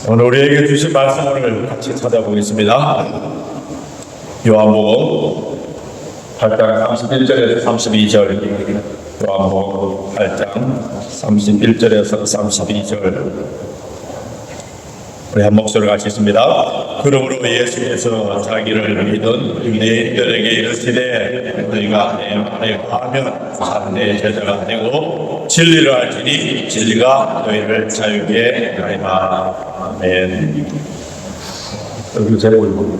오늘 우리에게 주신 말씀을 같이 찾아보겠습니다. 요한복음 8장 31절에서 32절, 요한복음 8장 31절에서 32절, 우리 한 목소리를 같이 읽습니다. 그러므로 예수께서 자기를 믿은 유대인들에게 이르시되 너희가 내 말에 거하면 내 제자가 되고 진리를 알지니 진리가 너희를 자유게 하리라. 아멘. 여기 제목을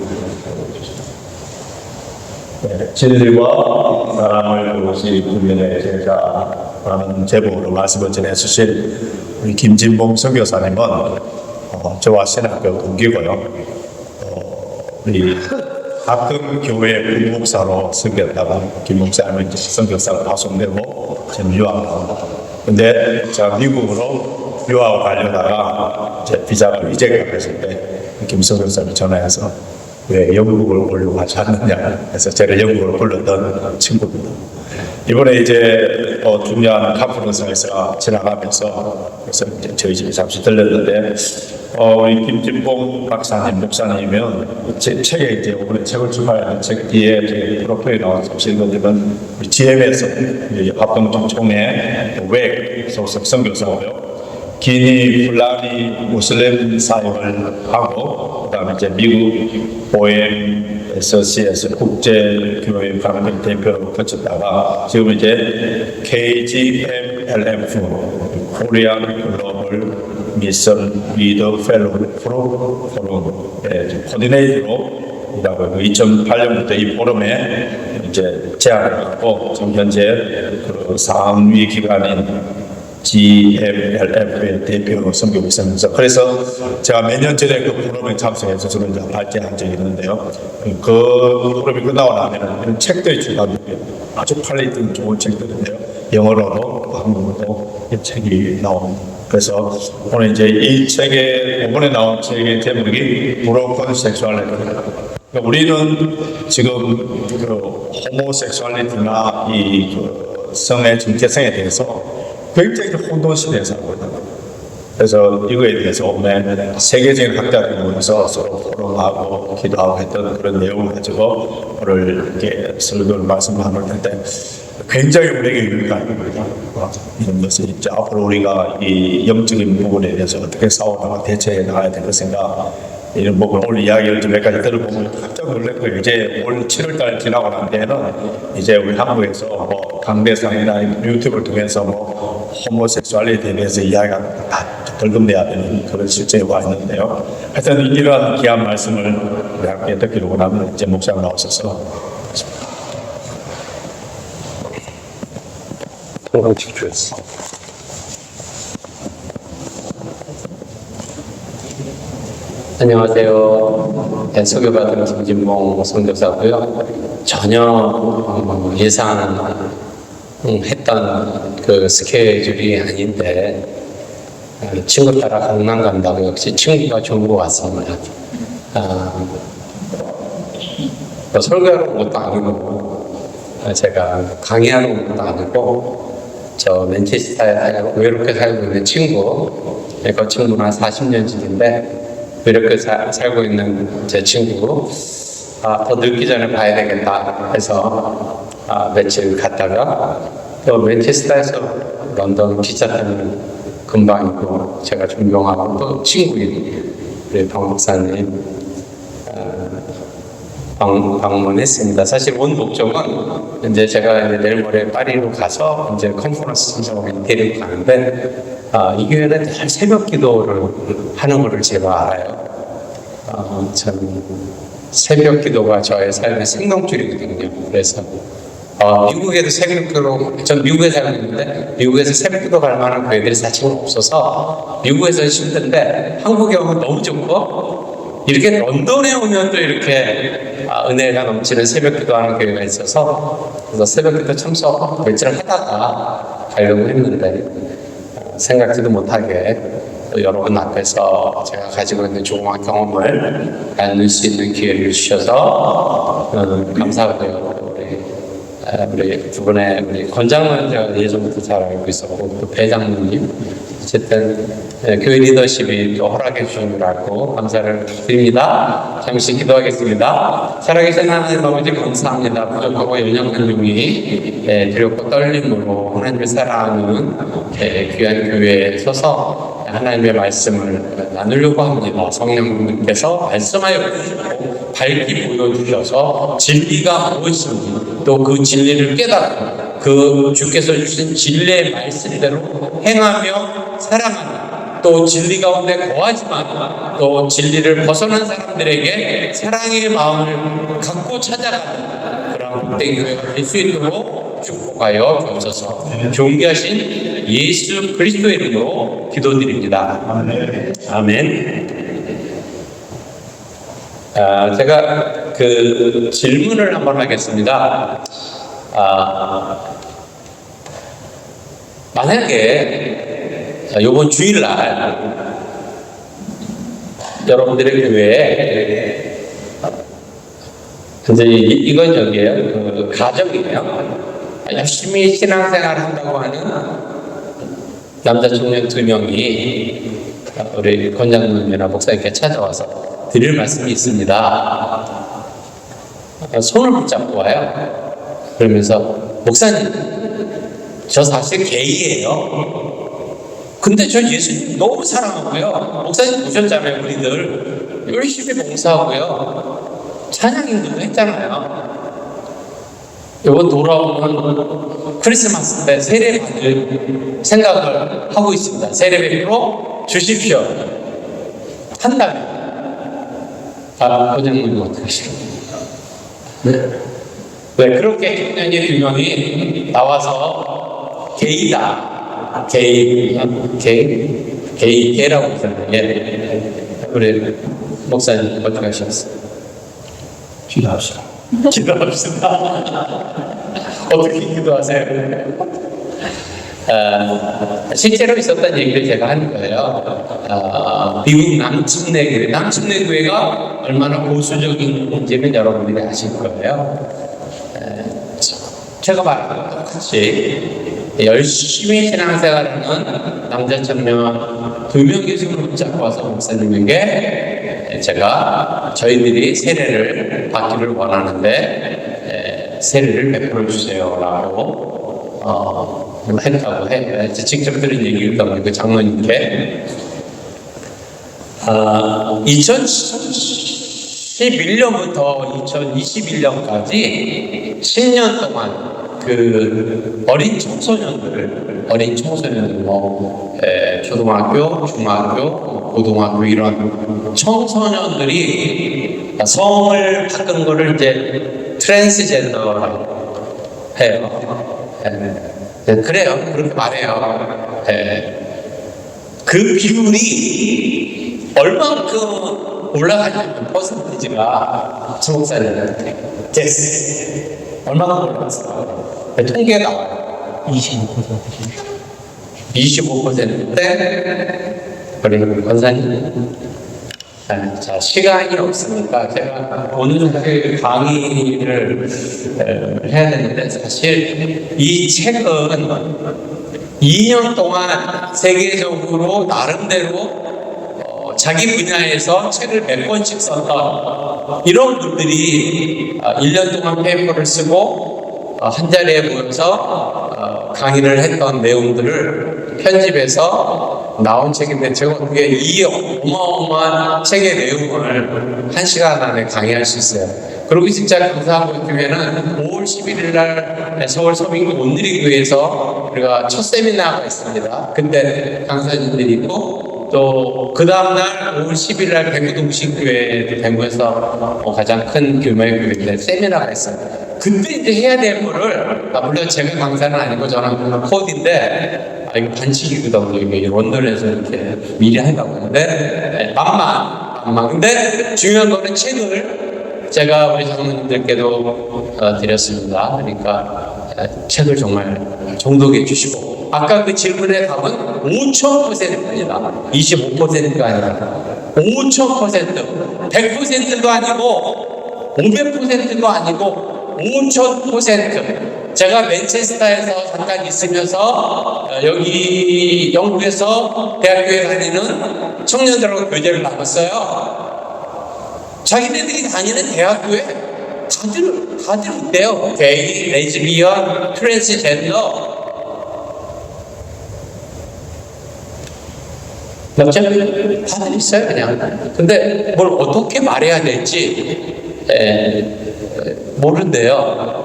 진리와 사랑을 그것이 국민의 제자라는 제목으로 말씀을 전해주신 우리 김진봉 선교사님은 저와 신학교 동기고요. 우리 같은 교회 부목사로 섬겼다가 김목사님은 이제 선교사로 파송되고 저는 유학 나온다. 근데 제가 미국으로 유학을 가려다가 제 비자가 리젝트가 됐을 때 김선교사님이 전화해서 왜 영국을 오려고 하지 않느냐 해서 저를 영국으로 불렀던 친구입니다. 이번에 이제 중요한 컨퍼런스에서 지나가면서 그래서 이제 저희 집에 잠시 들렸는데 우리 김진봉 박사님 목사님이면 제 책에 이제 이번에 책을 출판하는 책 뒤에 제 프로필에 나와서 읽어드리면 우리 GM에서 합동총회 웩 소속 선교사고요. 기니 플라니 무슬림 사역을 하고 그다음에 이제 미국 OM SCS 국제교회 관계 대표로 거쳤다가 지금 이제 KGMLF 코리안 글로벌 미션 리더 펠로우 포럼의 코디네이터로 일하고 2008년부터 이 포럼에 이제 제안을 받고 지금 현재 그 상위 기관인 GMLF의 대표로 섬기고 있으면서 그래서 제가 몇 년 전에 그 프로그램에 참석해서 저는 이제 발제한 적이 있는데요. 그 프로그램이 끝나고 나면 이런 책들이 출간돼요. 아주 팔려있던 좋은 책들인데요. 영어로도 한국어도 이 책이 나옵니다. 그래서 오늘 이제 이 책에 이번에 나온 책의 제목이 브로큰 섹슈얼리티입니다. 우리는 지금 그 호모섹슈얼리티나 이 그 성의 정체성에 대해서 굉장히 혼돈 시대에 살고 있다. 그래서 이거에 대해서 오늘 세계적인 학자들이 모여서 서로 토론하고 기도하고 했던 그런 내용을 가지고 오늘 이렇게 설교를 말씀을 나눌 텐데 굉장히 우리에게 의미가 있는 겁니다. 이런 것을 이제 앞으로 우리가 이 영적인 부분에 대해서 어떻게 싸워나가 대처해 나가야 될 것인가 이런 부분 오늘 이야기를 좀 몇 가지 들어보면 깜짝 놀랐고요. 이제 올 7월달 지나고 난 데는 이제 우리 한국에서 뭐 강대상이나 유튜브를 통해서 뭐 호모섹수얼리티에 대해서 이야기가 다 덜금돼야 되는 그런 실정이 와 있는데요. 하여튼 이런 귀한 말씀을 우리 함께 듣기로 원하면 이제 목사님 나오셔서 통강직 주였어. 안녕하세요. 소개받은 김진봉 선교사고요. 전혀 예상했던 그 스케줄이 아닌데 친구 따라 강남 간다고 역시 친구가 좋은 것 같습니다. 설교하는 것도 아니고 제가 강의하는 것도 아니고 저 맨체스터에 외롭게 살고 있는 친구, 그 친구는 한 40년 지기인데 이렇게 살고 있는 제 친구, 더 늙기 전에 봐야 되겠다 해서 며칠 갔다가 또 맨체스터에서 런던 기차 타는 금방이고 제가 존경하고 또 친구인 우리 박 목사님 방문했습니다. 사실 온 목적은 이제 제가 이제 내일 모레 파리로 가서 이제 컨퍼런스 신청을 데리고 가는데 이 교회는 늘 새벽 기도를 하는 것을 제가 알아요. 저는 새벽 기도가 저의 삶의 생명줄이거든요. 그래서 미국에도 새벽 기도, 전 미국에 살고 있는데 미국에서 새벽 기도 갈 만한 교회들이 사실 없어서 미국에서는 힘든데 한국에 오면 너무 좋고 이렇게 런던에 오면 또 이렇게 은혜가 넘치는 새벽 기도하는 교회가 있어서 그래서 새벽 기도 참석 며칠 하다가 가려고 했는데 생각지도 못하게 여러분 앞에서 제가 가지고 있는 조그만 경험을 나눌 수 있는 기회를 주셔서 감사하고요. 우리 두 분의 우리 권장은 제가 예전부터 잘 알고 있었고 또 배장로님 어쨌든 교회 리더십이 또 허락해 주신 줄 알고 감사를 드립니다. 잠시 기도하겠습니다. 살아계신 하나님 아버지 감사합니다. 부족하고 연약한 종이 두렵고 떨림으로 하나님을 사랑하는 귀한 교회에 서서 하나님의 말씀을 나누려고 합니다. 성령님께서 말씀하여 주시고 밝히 보여주셔서 진리가 무엇인지 또 그 진리를 깨닫고 그 주께서 주신 진리의 말씀대로 행하며 사랑하는 또 진리 가운데 거하지만 또 진리를 벗어난 사람들에게 사랑의 마음을 갖고 찾아가는 그런 복된 교회가 될 수 있도록 축복하여 주옵소서. 존귀하신 예수 그리스도의 이름으로 기도드립니다. 아멘. 제가 그 질문을 한번 하겠습니다. 만약에 이번 주일날 여러분들의 교회에 이제 이건 여기에요. 그 가정이에요. 열심히 신앙생활 한다고 하는 남자 청년 2명이 우리 권장님이나 목사님께 찾아와서 드릴 말씀이 있습니다. 손을 붙잡고 와요. 그러면서 목사님, 저 사실 게이예요. 근데 저 예수님 너무 사랑하고요. 목사님 보셨잖아요. 우리들 열심히 봉사하고요. 찬양인도 했잖아요. 이번 돌아오는 크리스마스 때 세례 받을 생각을 하고 있습니다. 세례 베풀어 주십시오. 한다면 원장님 어떻게 하십니까? 네, 그렇게 청년이 2명이 나와서 게이다. 게이라고 했잖아요. 우리 목사님 어떻게 하셨어요? 기도합시다. 기도합시다. 어떻게 기도하세요? 실제로 있었던 얘기를 제가 하는 거예요. 미국 남침내 교회가 얼마나 보수적인지는 여러분들이 아실 거예요. 제가 말한 것 똑같이 열심히 신앙생활하는 남자 청년 2명의 손을 붙잡고 와서 목사님에게 제가 저희들이 세례를 받기를 원하는데 세례를 베풀어 주세요라고 했다고 해요. 직접 들은 얘기일까 보니까 장로님께 2011년부터 2021년까지 10년 동안 그 어린 청소년들 초등학교, 중학교, 고등학교 이런 청소년들이 성을 바꾼 거를 이제 트랜스젠더라고 해요. 그래요. 그렇게 말해요. 그 비율이 얼만큼 올라가냐면 퍼센티지가 주목사님한테 얼마나 올라갔어요? 통계가 나와요. 25%대 우리 권사님. 자, 시간이 없으니까 제가 어느 정도 강의를 해야 되는데 사실 이 책은 2년 동안 세계적으로 나름대로 자기 분야에서 책을 몇 권씩 썼던 이런 분들이 1년 동안 페이퍼를 쓰고 한 자리에 모여서 강의를 했던 내용들을 편집해서 나온 책인데 제가 어떻게 이 어마어마한 책의 내용을 1시간 안에 강의할 수 있어요. 그리고 진짜 감사한 것 중에는 5월 11일 날 서울 서민교 온누리교회에서 우리가 첫 세미나가 있습니다. 그때 강사님들이 있고 또 그 다음날 5월 10일 날 대구동신교회 대구에서 가장 큰 규모의 교회인데 세미나가 있어요. 그때 이제 해야 될 거를 물론 제가 강사는 아니고 저는 코디인데 이거 반칙이거든요. 이게 런던에서 이렇게 미리 한다고 하는데 만만 근데 중요한 거는 책을 제가 우리 장로님들께도 드렸습니다. 그러니까 책을 정말 정독해 주시고 아까 그 질문의 답은 5000%입니다. 25%가 아니라 5000%, 100%도 아니고 500%도 아니고 5000%. 제가 맨체스터에서 잠깐 있으면서 여기 영국에서 대학교에 다니는 청년들하고 교제를 나눴어요. 자기네들이 다니는 대학교에 다들 있대요. 게이, 레즈비언, 트랜스젠더. 다들 있어요, 그냥. 근데 뭘 어떻게 말해야 될지 모른대요.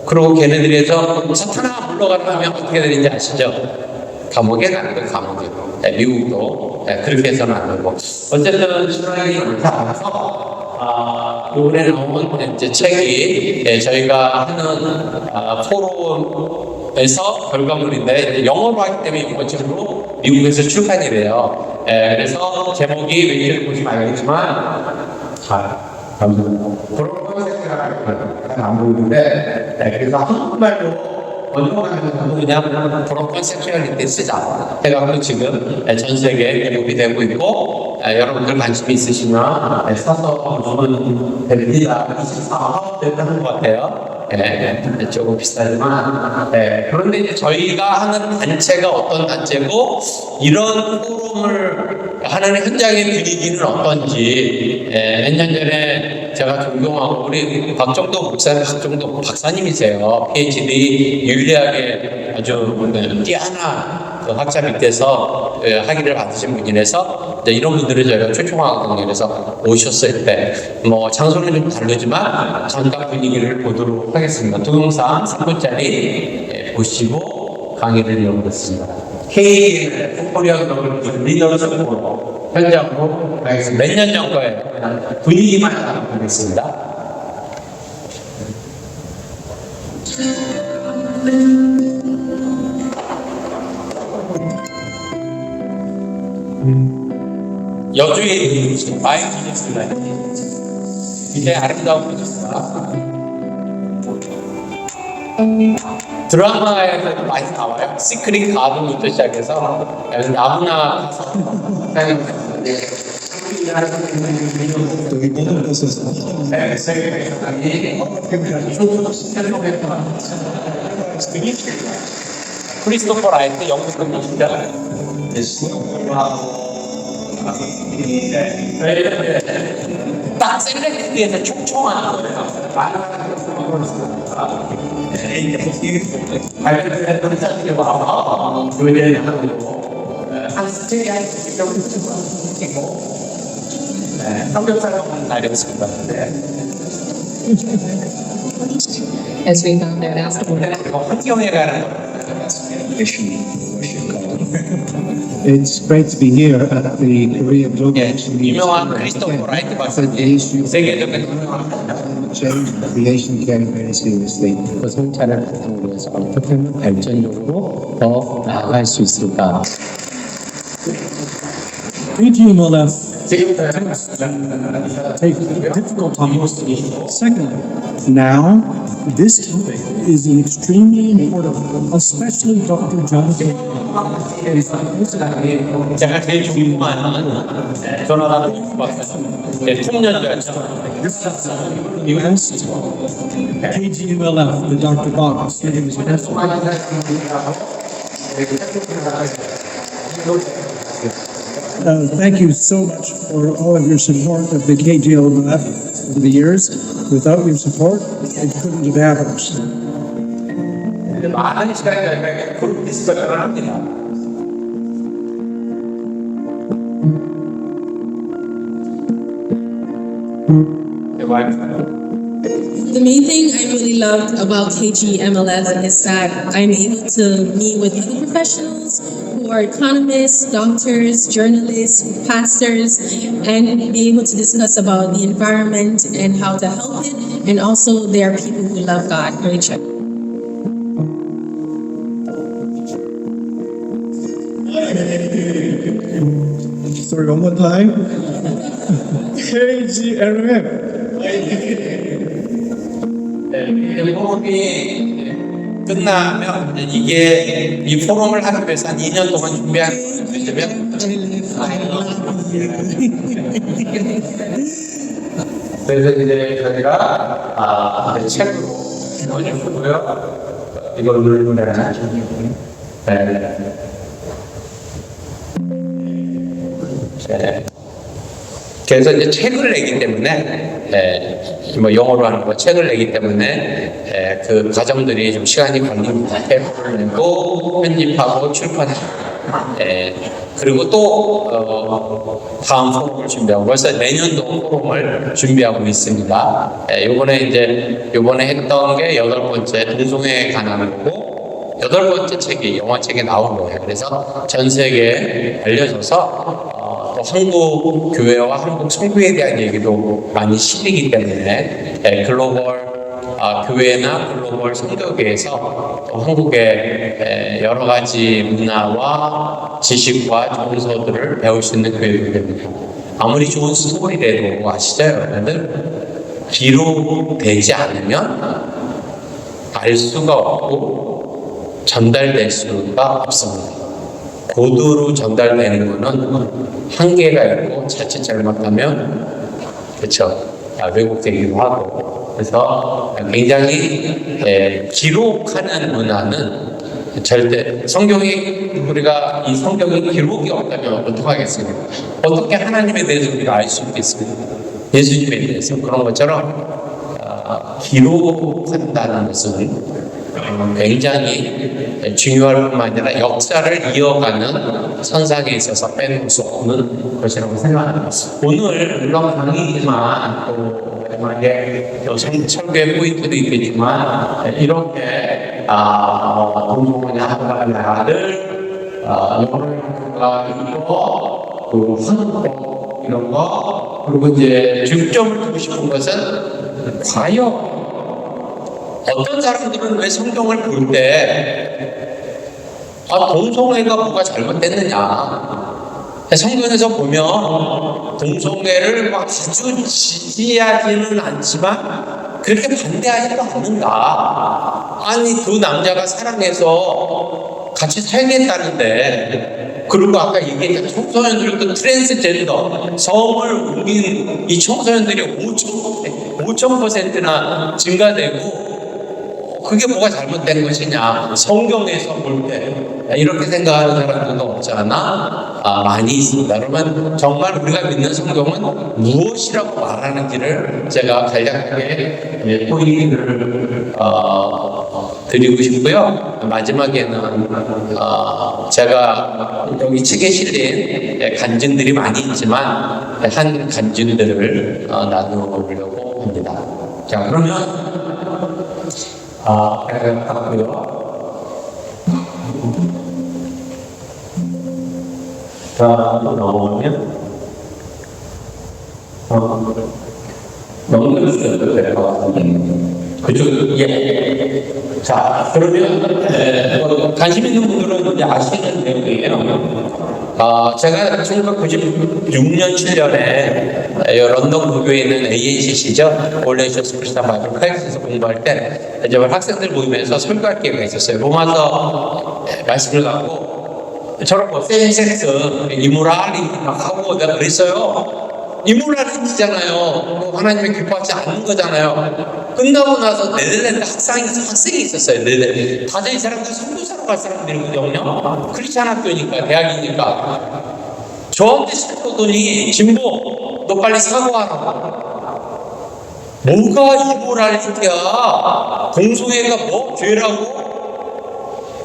그리고 걔네들에서 사탄아 물러가려면 어떻게 되는지 아시죠? 감옥에 가는 거예요, 감옥에. 미국도 그렇게 해서는 안 되고. 어쨌든 신랑이 많아서 이번에 나온 이제 책이 저희가 하는 포럼에서 결과물인데 영어로 하기 때문에 이번적으로 미국에서 출판이 돼요. 그래서 제목이 왠지 보시면 알겠지만 안 보이는데 그래서 한국말로 번역하면서 그냥 브로컨 섹슈얼리티 쓰자 해가지고 지금 전 세계에 미국이 되고 있고 여러분들 관심이 있으시면 사서 보시면 됩니다. 24화 됐다는 것 같아요. 조금 비싸지만 그런데 이제 저희가 하는 단체가 어떤 단체고 이런 포럼을 하는 현장의 분위기는 어떤지 몇 년 전에 제가 존경하고 우리 박정도 목사님, 박정도 박사님이세요. PhD 윤리학에 아주 뛰어난 그 학자 밑에서 학위를 받으신 분이라서 이런 분들을 저희가 초청하거든요. 그래서 오셨을 때 뭐 장소는 좀 다르지만 잠깐 분위기를 보도록 하겠습니다. 동영상 3분짜리 보시고 강의를 이어보겠습니다. K 코리아 글로벌 리더십 포럼 현장으로 가겠습니다. 몇 년 전 거예요. 분위기만 한번 보겠습니다. 여주의 마이키니스라 이제 아름다운 분이십니다. 드라마에서 많이 나와요. 시크릿 가든부터 시작해서 아무나 크리스토퍼 라이트 영국 분이시죠? 딱 셀렉트에서 총총하는 거예요. 발표를 짜증이 와서 교회를 하는 거고 한 스테이한 시키고 성경사를 날렸습니다. As we found out afterward. 환경에 가는 거. It's great to be here at the Korea Global Mission 유명한 크리스토퍼 라이트 박사님 세계적인 Change Creation Campaign seriously. 그 성찰을 바탕으로 해서 어떻게 하면 발전적으로 더 나아갈 수 있을까? KGMLF take difficult times. Secondly, now this topic is extremely important, especially Dr. Jonathan. 제가 제일 궁금한 조나단 박사님 통년자였죠. You asked KGMLF, the Dr. Box, to give his testimony. Thank you so much for all of your support of the KGLF over the years. Without your support, it couldn't have happened. 많은 시간이 저희가 그룹 디스커션을 합니다. The main thing I really loved about KGMLF is that I'm able to meet with other professionals who are economists, doctors, journalists, pastors, and be able to discuss about the environment and how to help it. And also, there are people who love God. Rachel. Sorry, one more time. KGLF. 이 포럼이 끝나면 이게 이 포럼을 하기 위해서 한 2년 동안 준비하는 거였으면 그래서 이제 저희가 책으로 해주시고요. 이거 누르면 되나? 네. 네. 그래서 이제 책을 내기 때문에, 뭐 영어로 하는 거 책을 내기 때문에 그 과정들이 좀 시간이 걸립니다. 페이퍼를 내고 편집하고 출판하고, 그리고 또 다음 포럼을 준비하고 벌써 내년도 포럼을 준비하고 있습니다. 요번에 했던 게 8번째 동성애에 관한 거고 8번째 책이 영화책에 나온 거예요. 그래서 전 세계에 알려져서 또 한국 교회와 한국 성교에 대한 얘기도 많이 실리기 때문에 글로벌 교회나 글로벌 성교계에서 또 한국의 여러 가지 문화와 지식과 정서들을 배울 수 있는 교회도 됩니다. 아무리 좋은 스토리라도 아시죠, 여러분들? 기록되지 않으면 알 수가 없고 전달될 수가 없습니다. 고도로 전달되는 것은 한계가 있고 자칫 잘못하면 그렇죠, 왜곡되기도 하고, 그래서 굉장히 기록하는 문화는 절대 우리가 이 성경이 기록이 없다면 어떡하겠습니까? 어떻게 하나님에 대해서 우리가 알 수 있겠습니까? 예수님에 대해서. 그런 것처럼 기록한다는 것은 굉장히 중요할 뿐만 아니라 역사를 이어가는 선상에 있어서 빼놓을 수 없는 것이라고 생각합니다. 오늘 물론 강의지만 또 만약에 설교의 포인트도 있겠지만 이렇게 동성애의 한가한 아들, 영어가 이거, 그리고 한국 이런 거, 그리고 이제 중점을 두고 싶은 것은 과연 어떤 사람들은 왜 성경을 볼 때 동성애가 뭐가 잘못됐느냐, 성경에서 보면 동성애를 아주 지지하지는 않지만 그렇게 반대하지도 않는다. 아니, 두 남자가 사랑해서 같이 살겠다는데, 그리고 아까 얘기했던 청소년들도 트랜스젠더 성을 옮긴 이 청소년들이 5,000%나 증가되고, 그게 뭐가 잘못된 것이냐, 성경에서 볼 때 이렇게 생각하는 사람들도 없지 않아 많이 있습니다. 그러면 정말 우리가 믿는 성경은 무엇이라고 말하는지를 제가 간략하게 포인트를 드리고 싶고요. 마지막에는 제가 여기 책에 실린 간증들이 많이 있지만 한 간증들을 나누려고 합니다. 자, 그러면 하고요. 자, 넘어오면 넘겨주셔도 될 것 같습니다. 그쪽, 예. 자, 그러면 관심 있는 분들은 이제 아시는 내용이에요. 제가 1996년, 7년에 런던 고교에 있는 ANCC죠. 올레이셔스 크리스찬 바이블 컬렉스에서 공부할 때 이제 학생들 모임에서 설교할 기회가 있었어요. 로마서 말씀을 갖고 저런 거 세인섹스, 이모랄리티 막 하고 내가 그랬어요. 이모랄리티잖아요. 하나님이 기뻐하지 않는 거잖아요. 끝나고 나서 네덜란드 학생이 있었어요. 다들 이 사람들 선교사로 갈 사람들이거든요. 크리스찬 학교니까, 대학이니까. 저한테 시켰더니, 진보, 너 빨리 사과하라고. 뭐가 이모랄리티야? 동성애가 뭐 죄라고?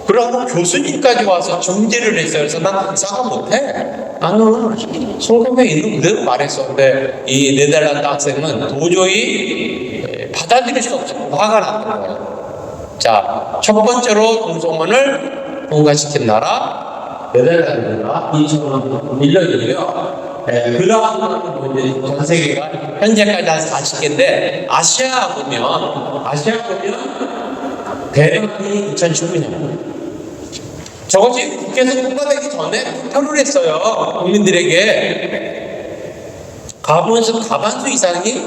그러고 교수님까지 와서 중재를 했어요. 그래서 난 사과 못해. 나는 성경에 있는 그대로 말했어. 근데 이 네덜란드 학생은 도저히 받아들일 수 없었고 화가 났던 거예요. 자, 첫 번째로 동성애를 통과시킨 나라 네덜란드가 2001년이고요. 그 다음은 전 세계가 현재까지 한 40개인데 아시아 보면 대만이 2019년. 저것이 국회에서 통과되기 전에 투표를 했어요. 국민들에게. 과반수 이상이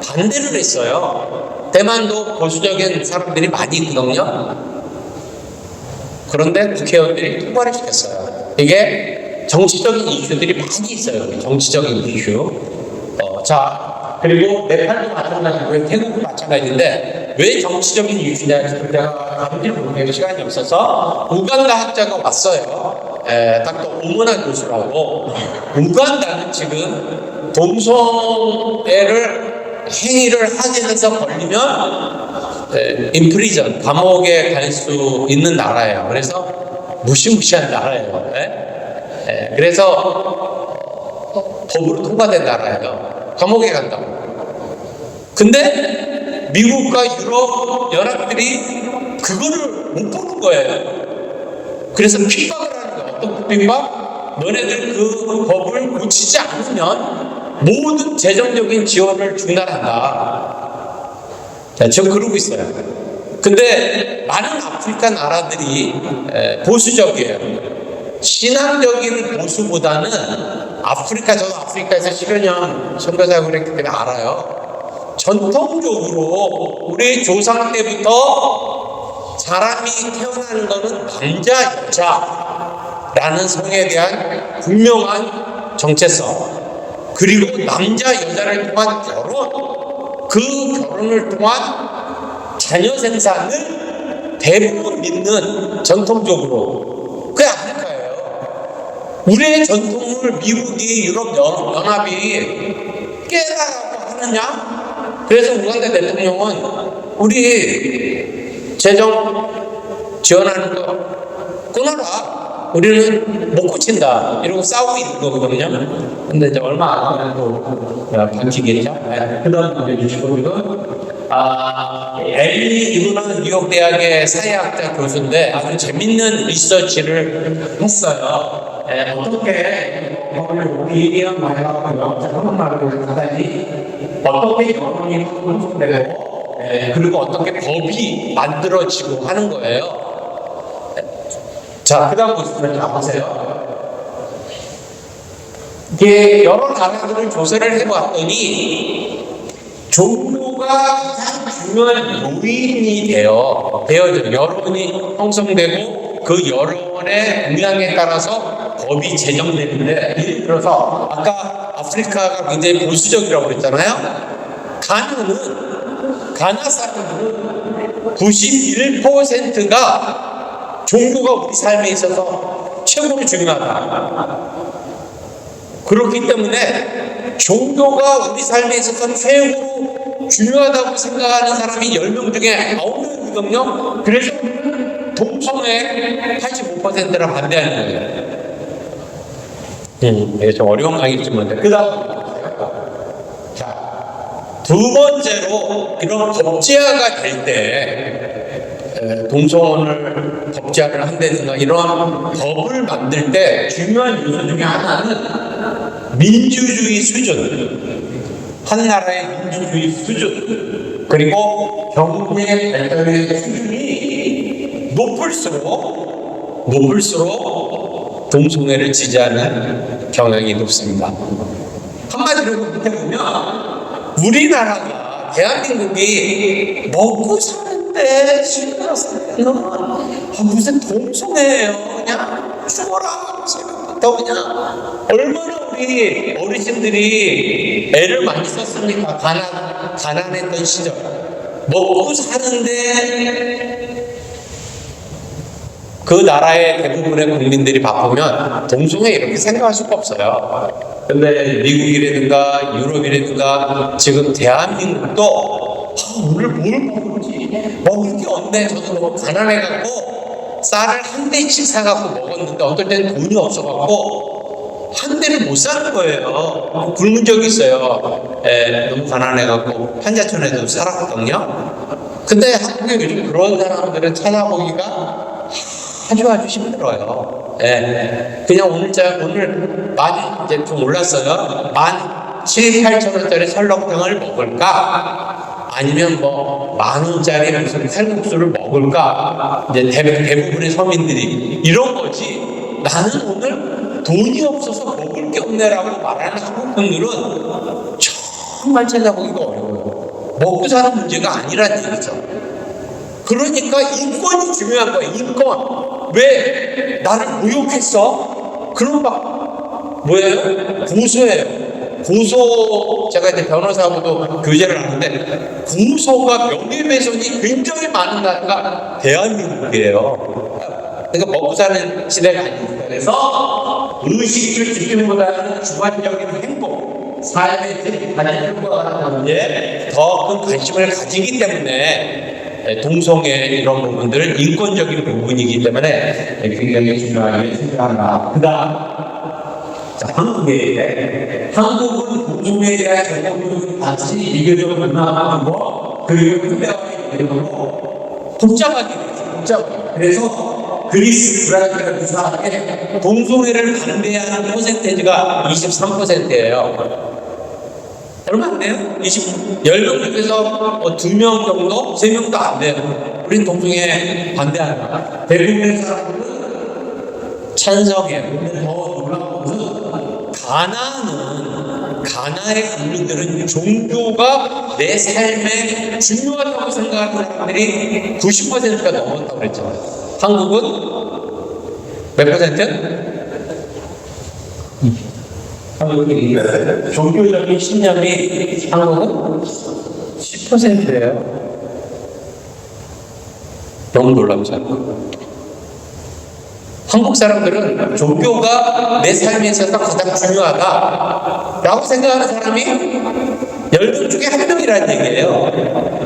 반대를 했어요. 대만도 보수적인 사람들이 많이 있거든요. 그런데 국회의원들이 통과를 시켰어요. 이게 정치적인 이슈들이 많이 있어요. 정치적인 이슈. 자, 그리고 네팔도 마찬가지고요. 태국도 마찬가지인데 왜 정치적인 이유냐? 제가 가르칠 모르겠고 시간이 없어서 우간다 학자가 왔어요. 닥터 오모나 교수라고. 우간다는 지금 동성애를 행위를 하게 돼서 걸리면 인프리전 감옥에 갈 수 있는 나라예요. 그래서 무시무시한 나라예요. 그래서 법으로 통과된 나라예요. 감옥에 간다고. 근데 미국과 유럽 연합들이 그거를 못 보는 거예요. 그래서 핍박을 하는 거예요. 어떤 핍박? 너네들 그 법을 고치지 않으면 모든 재정적인 지원을 중단한다. 자, 지금 그러고 있어요. 근데 많은 아프리카 나라들이 보수적이에요. 신앙적인 보수보다는 저도 아프리카에서 10여 년 선교사역을 했기 때문에 알아요. 전통적으로 우리 조상 때부터 사람이 태어나는 것은 남자, 여자라는 성에 대한 분명한 정체성, 그리고 남자, 여자를 통한 결혼, 그 결혼을 통한 자녀 생산을 대부분 믿는 전통적으로 그게 아프리카예요. 우리의 전통을 미국이 유럽 연합이 깨라고 하느냐? 그래서 우간다 대통령은 우리 재정 지원하는 거 끊어라. 우리는 못 고친다. 이러고 싸우고 있는 거거든요. 근데 이제 얼마 안 하면 바뀌겠죠. 그 다음 넘겨주시고, 엘리 이분은 뉴욕 대학의 사회학자 교수인데 아주 재밌는 리서치를 했어요. 어떻게 우리 이런 말하고 한국말로 하다니 어떻게 결혼이 형성되고 그리고 어떻게 법이 만들어지고 하는 거예요. 자, 그 다음 보세요. 이게 여러 나라들을 조사를 해봤더니 종교가 가장 중요한 요인이 되어져. 여론이 형성되고 그 여론의 동향에 따라서 법이 제정되는데, 예를 들어서 아까 아프리카가 굉장히 보수적이라고 그랬잖아요. 가나 사람들은 91%가 종교가 우리 삶에 있어서 최고로 중요하다. 그렇기 때문에 종교가 우리 삶에 있어서 최고로 중요하다고 생각하는 사람이 10명 중에 9명이거든요. 그래서 동성애 85%라 반대하는 거예요. 이게 좀 어려운 강의지만 그 다음 자, 두 번째로 이런 법제화가 될 때 동성혼을 법제화를 한다든가 이러한 법을 만들 때 중요한 요소 중에 하나는 민주주의 수준, 한 나라의 민주주의 수준, 그리고 경제 발전의 수준이 높을수록 동성애를 지지하는 경향이 높습니다. 한마디로 그렇게 보면 우리나라가 대한민국이 먹고 사는데 시끄러워서 무슨 동성애예요. 그냥 죽어라 생각부터 그냥 얼마나 우리 어르신들이 애를 많이 썼습니까? 가난했던 시절 먹고 사는데 그 나라의 대부분의 국민들이 바쁘면 동성애 이렇게 생각할 수가 없어요. 근데 미국이라든가 유럽이라든가 지금 대한민국도 오늘 뭘 먹을지 먹을 게 없네. 저도 너무 가난해갖고 쌀을 한 대씩 사갖고 먹었는데 어떨 때는 돈이 없어갖고 한 대를 못 사는 거예요. 굶은 적이 있어요. 너무 가난해갖고 한자촌에도 살았거든요. 근데 한국에 요즘 그런 사람들은 찾아보기가 아주 힘들어요. 그냥 오늘 많이 이제 좀 올랐어요. 17,000~18,000원짜리 설렁탕을 먹을까? 아니면 뭐 10,000원짜리 무슨 칼국수를 먹을까? 이제 대부분의 서민들이 이런 거지. 나는 오늘 돈이 없어서 먹을 게 없네라고 말하는 한국분들은 정말 찾아보기가 어려워요. 먹고 사는 문제가 아니란 얘기죠. 그러니까 인권이 중요한 거예요. 인권. 왜 나를 모욕했어? 그럼 막 뭐예요? 고소해요. 제가 이제 변호사하고도 교제를 하는데, 고소가 명예훼손이 굉장히 많은 나라가 대한민국이에요. 그러니까 먹고 사는 시대가 아닙니다. 그래서 의식주 집중보다는 주관적인 행복, 삶의 질, 가진과 같은 문제에 더 큰 관심을 가지기 때문에 동성애 이런 부분들은 인권적인 부분이기 때문에 굉장히 중요하게 생각한다. 그다음 한국은 동성애에 대한 전형적인 가치, 이교적 문화하고 그리고 현대화의 이름으로 복잡하게 됐어요. 그래서 그리스, 브라질과 유사하게 동성애를 반대하는 퍼센테이지가 23%예요. 얼마 안 돼요? 10명 중에서 2명 정도? 3명도 안 돼요. 우린 동성애 반대한다. 대부분의 사람들은 찬성해요. 근데 더 놀라운 것은 가나의 국민들은 종교가 내 삶에 중요하다고 생각하는 사람들이 90%가 넘었다고 그랬잖아요. 한국은 몇 퍼센트? 한국이 종교적인 신념이 한국은 10%예요. 너무 놀랍죠. 한국 사람들은 종교가 내 삶에 있어서 가장 중요하다라고 생각하는 사람이 10명 중에 1명이라는 얘기예요.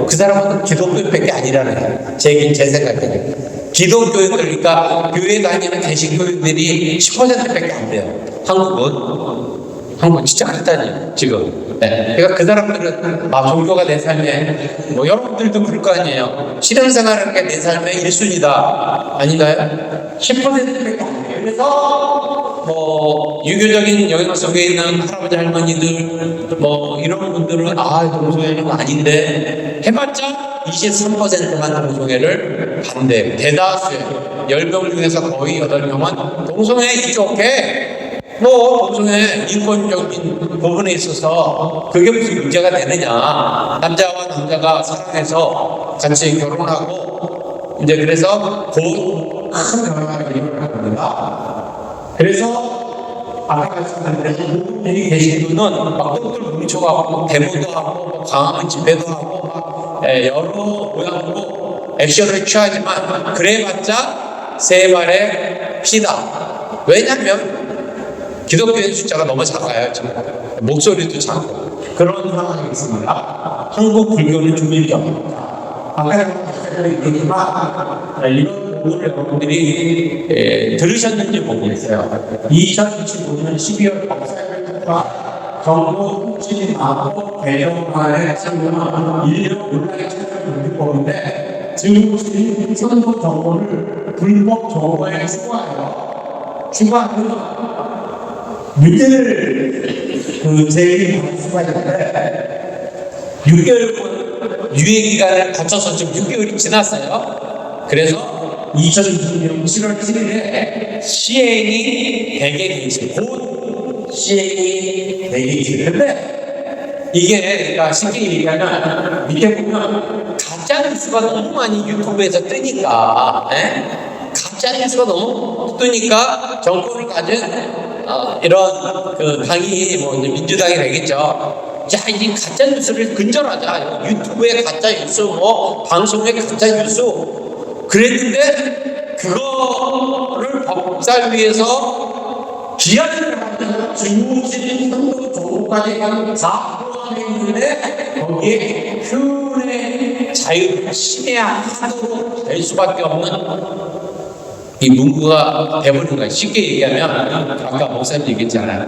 그 사람은 기독교밖에 아니라는 거예요. 제 생각에는. 기독교인들, 그러니까 교회 다니는 개신교인들이 10%밖에 안 돼요. 한국은 진짜 간단해요, 지금. 네. 그러니까 그 사람들은, 종교가 내 삶에, 여러분들도 그럴 거 아니에요. 신앙생활하는 게 내 삶의 1순위다. 아닌가요? 10%밖에 안 돼요. 그래서, 유교적인 영향 속에 있는 할아버지, 할머니들, 이런 분들은, 동성애는 아닌데, 해봤자 23%만 동성애를 반대해요. 대다수예요. 10명 중에서 거의 8명은 동성애 이쪽에 동성애 인권적인 부분에 있어서 그게 무슨 문제가 되느냐. 남자와 남자가 사랑해서 같이 결혼하고, 이제 그래서 곧 큰 결혼을 이루어갑니다. 그래서 아까 말씀드린 대로 분들이 계신 분은 막 똘똘 뭉쳐가고 데모도 하고 광화문 집회도 하고 여러 모양으로 액션을 취하지만 그래봤자 세 발의 피다. 왜냐하면 기독교인 숫자가 너무 작아요. 지금. 목소리도 작고 그런 상황이 있습니다. 한국 불교는 주민경입니다. 아까 얘기했지만 이런 부분을 여러분들이 들으셨는지 모르겠어요. 2025년 12월 법사위원회가 정부 통신망법 개정안에 참여한 1년 온라인 참여금지법인데 증오신 선거 정보를 불법 정보에 추가하는 문제를 제기할 수가 있는데 6개월 유예기간을 거쳐서 지금 6개월이 지났어요. 그래서 2020년 7월 7일에 시행이 되게 돼 있어요. 곧 시행이 되게 있는데 이게 그러니까 쉽게 얘기하면 밑에 보면 가짜 뉴스가 너무 많이 유튜브에서 뜨니까 가짜 뉴스가 너무 뜨니까 정권을 가진 이런 당이 이제 민주당이 되겠죠. 이 가짜 뉴스를 근절하자. 유튜브에 가짜 뉴스, 방송에 가짜 뉴스. 그랬는데 그거를 법사위에서 기한을 하면서 증오심, 선거 정보까지 다 포함해 있는데 거기에 표현의 자유를 침해하도록 될 수밖에 없는 이 문구가 돼버린 거예요. 쉽게 얘기하면 아까 목사님 얘기했잖아요.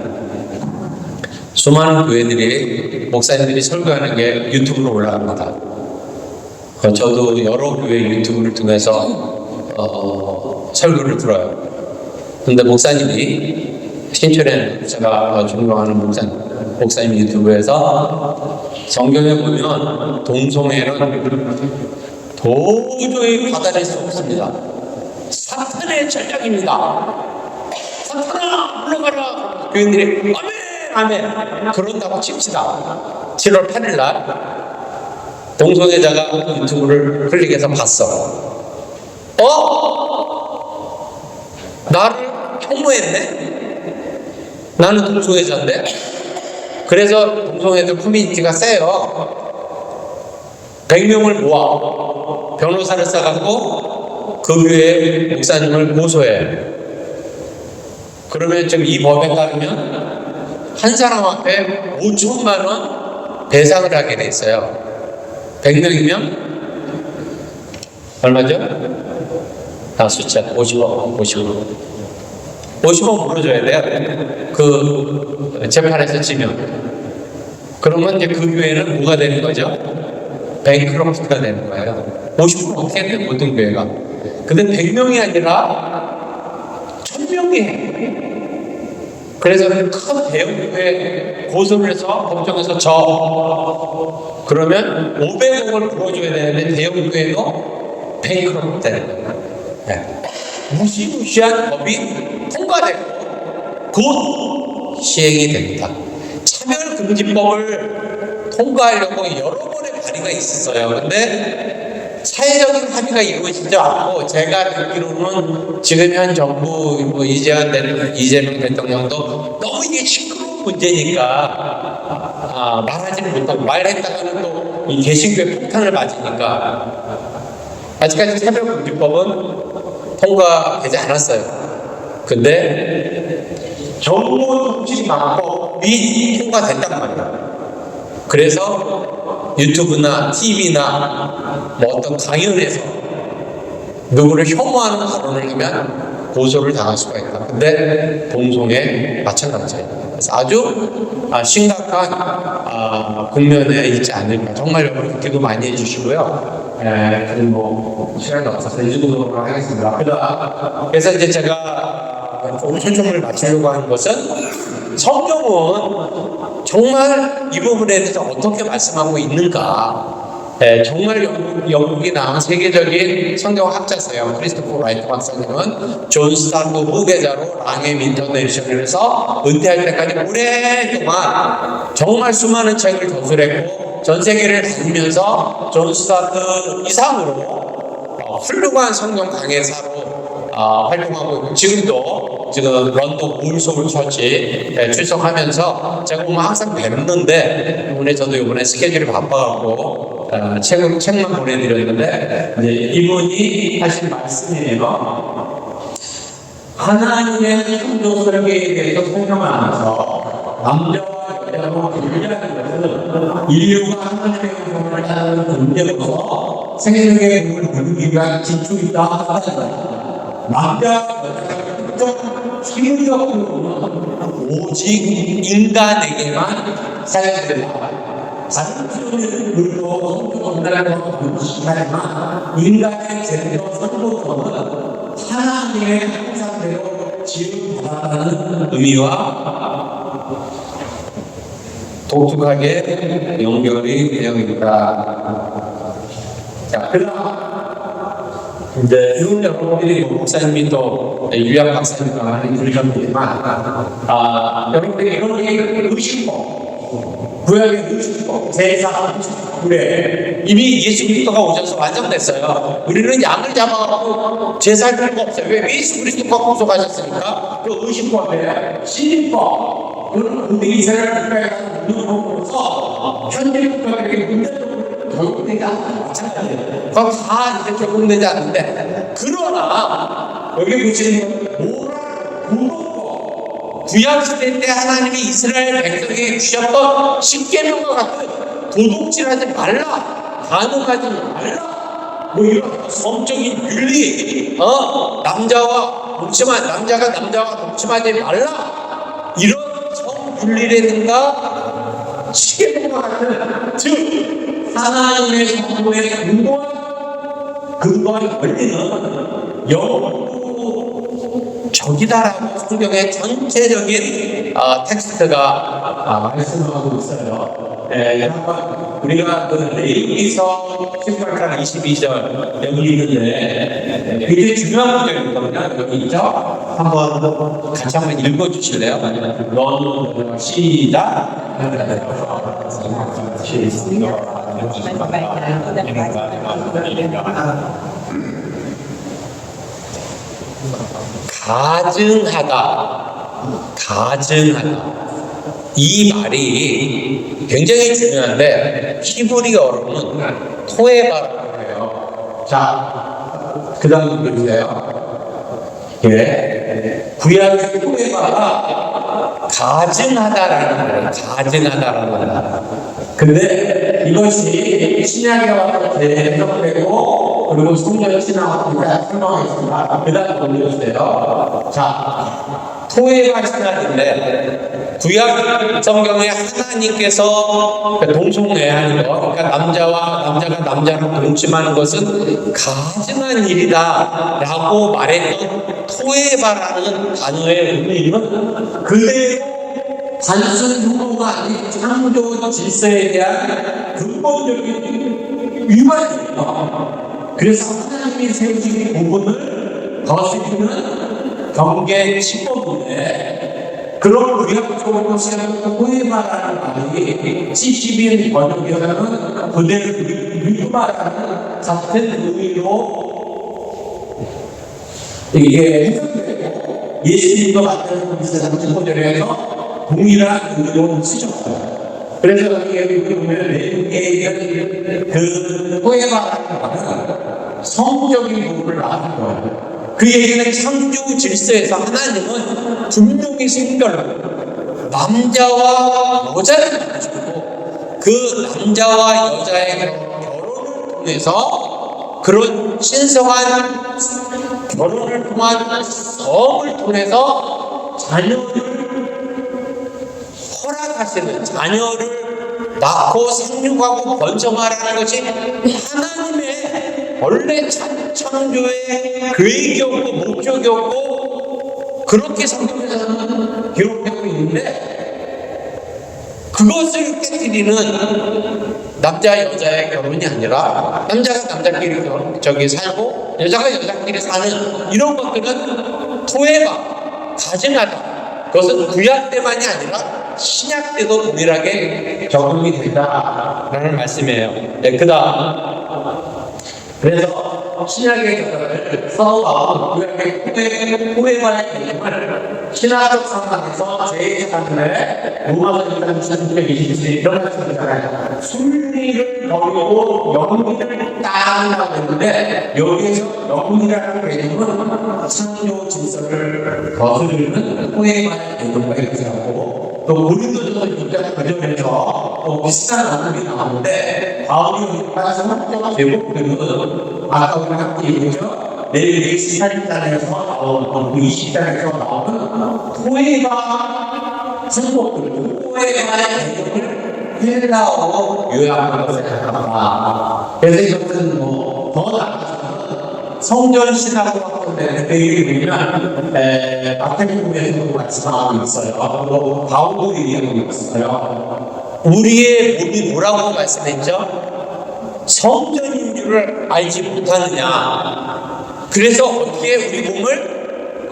수많은 교회들이 목사님들이 설교하는 게 유튜브로 올라갑니다. 저도 여러 교회 유튜브를 통해서 설교를 들어요. 근데 목사님이 신촌에 제가 존경하는 목사님 유튜브에서 성경에 보면 동성애는 도저히 받아낼 수 없습니다. 사탄의 전략입니다. 사탄아 물러가라. 교인들이 아멘 그런다고 칩시다. 7월 8일날 동성애자가 유튜브를 클릭해서 봤어. 나를 혐오했네? 나는 동성애자인데? 그래서 동성애들 커뮤니티가 세요. 100명을 모아 변호사를 써갖고 그 교회 목사님을 고소해. 그러면 지금 이 법에 따르면 한 사람 앞에 5천만 원 배상을 하게 돼 있어요. 100명이면 얼마죠? 다 숫자 50억 50억 물어줘야 돼요. 그 재판에서 지면. 그러면 이제 그 교회는 뭐가 되는 거죠? 뱅크럼프트가 되는 거예요. 50% 어떻게 돼, 모든 교회가. 근데 100명이 아니라 1000명이 해. 그래서 큰 대형 교회 고소를 해서 법정에서 그러면 500억을 불어줘야 되는데 대형 교회도 뱅크럼프트 되는 거예요. 네. 무시무시한 법이 통과되고 곧 시행이 됩니다. 차별금지법을 통과하려고 여러 번의 발의가 있었어요. 근데 사회적인 합의가 이루어지지 않고 제가 듣기로는 지금 현 정부 이재명 대통령도 너무 이게 시끄러운 문제니까 말하지는 못하고 말했다가는 또 이 개신교에 폭탄을 맞으니까 아직까지 차별금지법은 통과되지 않았어요. 근데 정보 통신 방법이 통과됐단 말이에요. 그래서 유튜브나 TV나 뭐 어떤 강연에서 누구를 혐오하는 발언을 하면 고소를 당할 수가 있다. 근데 동성애 마찬가지예요. 그래서 아주 심각한 국면에 있지 않을까. 정말 여러분 기도 많이 해주시고요. 그리고 뭐 시간이 없어서 이 정도로 하겠습니다. 그래서 이제 제가 조금 초점을 맞추려고 하는 것은 성경은 정말 이 부분에 대해서 어떻게 말씀하고 있는가. 정말 영국이나 세계적인 성경학자세요. 크리스토퍼 라이트 박사님은 존 스타트 후계자로 랑엠 인터내셔널에서 은퇴할 때까지 오랫동안 정말 수많은 책을 저술했고 전 세계를 다니면서 존 스타트 이상으로 훌륭한 성경 강해사로 활동하고 있고 지금도 런던 올소울 처치 출석하면서 제가 보면 항상 뵙는데 오늘 저도 이번에 스케줄이 바빠갖고 책만 보내드렸는데 이분이 하신 말씀이에요. 하나님의 창조 설계에 대해서 설명을 하면서 남자와 여자로 분리하는 것은 인류가 하나님의 형상을 따르는 문제로서 생명의 공을 누리기 위한 기초이다 하는 거예요. 남자와 여자가 특정 생물적으로는 오직 인간에게만 사용된다. 다른 표현은 물도 성격원단과 분식하지만 인간의 제대로 성도성은 하나님의 형상대로 지음받았다는 의미와 독특하게 연결이 되어 있다. 자, 그다음 이제 지금 여러분들이 목사님이 또 유학 박사님과 많이 들으셨지만 여러분들이 이런 얘기를 의식법 구약의 의식법 제사 그래 이미 예수 그리스도가 오셔서 완성됐어요. 우리는 양을 잡아가지고 제사할 필요가 없어요. 왜 예수 그리스도가 구속하셨으니까 그 의식법에 신인법 이런 우리 이스라엘 국가에 가서 운영함으로써 현재 국가들에게 문제적으로 적용되지 않는 마찬가지예요. 그건 다 이제 적용되지 않는데 그러나 여기 보시는 모랄 구독법 구약시대 때 하나님이 이스라엘 백성에게 주셨던 십계명과 같은 도둑질하지 말라 간음하지 말라 뭐 이런 성적인 윤리 남자가 남자가 동침하지 말라 이런 성윤리라든가 십계명과 같은 즉 하나님의 성도의 근거한 권리는 영구적이다라고 성경의 전체적인 텍스트가 말씀하고 있어요. 우리가 레위기서 18장 22절 여기 있는데 굉장히 중요한 구절이거든요. 여기 있죠? 같이 한번 읽어주실래요? 시작. 가증하다. 이 말이 굉장히 중요한데 히브리어로는 토에바라고 해요. 자, 그 다음 보세요. 예. 구약의 토에바가 가증하다라는 거예요. 가증하다라는 거예요. 근데 이것이 신약에 와서 재해석되고 그리고 성경 신학과 설명하겠습니다. 그 다음 보여주세요. 자, 토해가 신학인데 구약 성경에 하나님께서 동성애하는 것, 그러니까 남자가 남자를 동침하는 것은 가증한 일이다라고 말했던 토해바라는 단어의 의미는 그대로 단순 혐오가 아닌 창조 질서에 대한 근본적인 위반이에요. 그래서 하나님이 세우신 부분을 거스르는 경계 10법인데 그런 의학적으로 세우는 토해바라는 말이 70인 번역에서는 그대로 위반하는 같은 의미로 이게 해석되고 예수님과 같은 비슷한 증거절에서 동일한 의미로 쓰셨어요. 그래서 여기 보면 외국의 그 토해바라는 말은 성적인 부분을 말하는 거예요. 그 얘기는 창조 질서에서 하나님은 분명히 성별로 남자와 여자를 만드시고 그 남자와 여자의 결혼을 통해서 그런 신성한 결혼을 통한 성을 통해서 자녀를 허락하시는 자녀를 낳고 생육하고 번성하라는 것이 하나님의 원래 창조의 계획이었고 목적이었고 그렇게 성경에서는 기록되고 있는데 그것을 깨뜨리는 남자 여자의 결혼이 아니라 남자가 남자끼리 저기 살고 여자가 여자끼리 사는 이런 것들은 토해바 가증하다. 그것은 구약 때만이 아니라 신약 때도 동일하게 적용이 된다라는 말씀이에요. 네, 그다음 그래서 신약의 결혼을 서울하고 구약의 토해바의 개념을 신학적 상황에서 제1장에 로마서 1章 이런 말씀이잖아요. 순리를 버리고 영리를 따르라고 했는데 여기에서 영리라는 개념은 창조 질서를 거스르는 토해바의 개념과 일치하고 또 고린도전서 6장 9절에서 또 비슷한 언급이 나오는데 바울이 성경 제목들은 아까 우리 함께 얘기했죠. 내일 18장에서 나오는 20장에서 나오는 토해바 성법들, 토해바의 개념을 헬라어로 요약한 것에 가깝다. 그래서 이것은 더 나아가서 성전 신학으로 확정되는 내용이 보면 마태복음에서도 말씀하고 있어요. 또 바울도 얘기하고 있어요. 우리의 몸이 뭐라고 말씀했죠? 성전인 줄을 알지 못하느냐. 그래서 어떻게 우리 몸을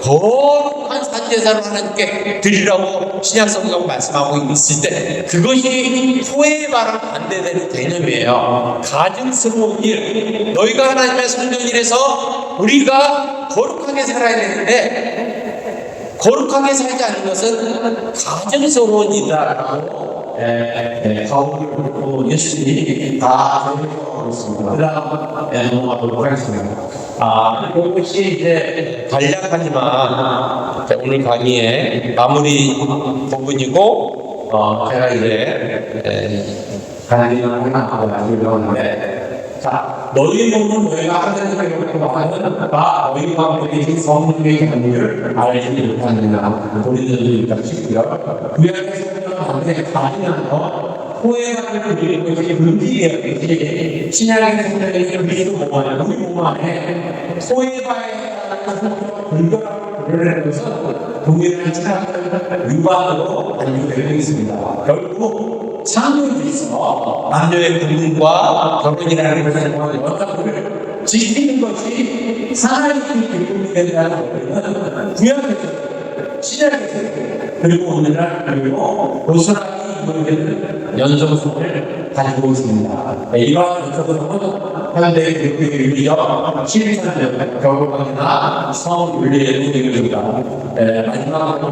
거룩한 산제사로 하나님께 드리라고 신약성경 말씀하고 있을 때 그것이 토해바랑 반대되는 개념이에요. 가증스러운 일. 너희가 하나님의 성전이라서 우리가 거룩하게 살아야 되는데 거룩하게 살지 않는 것은 가증스러운 일이다라고 바울을 예수님이 다 설명하고 있습니다. 그 다음 넘어가도록 하겠습니다. 이것이 이제 간략하지만 오늘 강의의 마무리 부분이고 제가 이제 강의를 하나 마치려고 하는데 자, 너희 몸은 너희가 하나님과 이렇게 말하는 나 너희가 보내신 성령의 권위를 알지 못하느냐. 고린도전서 6장 10절 구약의 성경은 반드시 가증한 것 토해바를 그리는 것이 금지되었듯이 신약의 성경에 우리도 몸 안에 우리 몸 안에 토해바에 따른 불결함을 드러내는 것은 동일한 신학적 위반으로 반영되고 있습니다. 결국 창조주에서 남녀의 분과 결혼이라는 것을 여자를 지키는 것이 하나님의 기쁨이 된다는 것은 구약에서 신약에서 그리고 오늘날 그리고 고스란히 이루어지는 연속성을 가지고 있습니다. 이러한 연속성은 현대 교육의 윤리적 실천적 교육학이나 성윤리의 논의입니다. 마지막으로